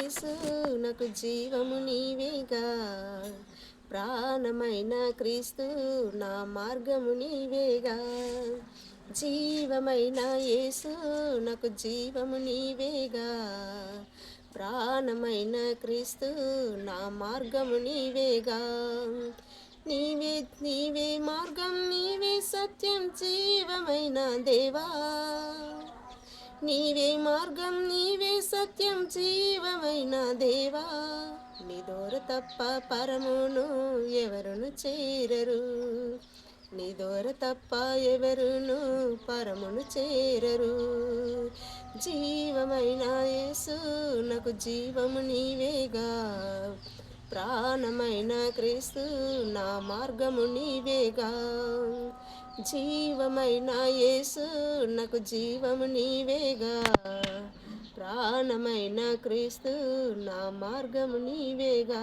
యేసు నాకు జీవము నీవేగా, ప్రాణమైన క్రీస్తు నా మార్గము నీవేగా. జీవమైన యేసు నాకు జీవము నీవేగా, ప్రాణమైన క్రీస్తు నా మార్గము నీవేగా. నీవే నీవే మార్గం, నీవే సత్యం, జీవమైన దేవా. నీవే మార్గం, నీవే సత్యం, జీవమైన దేవా. నీ దూర తప్ప పరమును ఎవరును చేరరు, నీ దూర తప్ప ఎవరును పరమును చేరరు. జీవమైన యేసు నాకు జీవము నీవేగా, ప్రాణమైన క్రీస్తు నా మార్గము నీవేగా. జీవమైన యేసు నాకు జీవము నీవేగా, ప్రాణమైన క్రీస్తు నా మార్గము నీవేగా.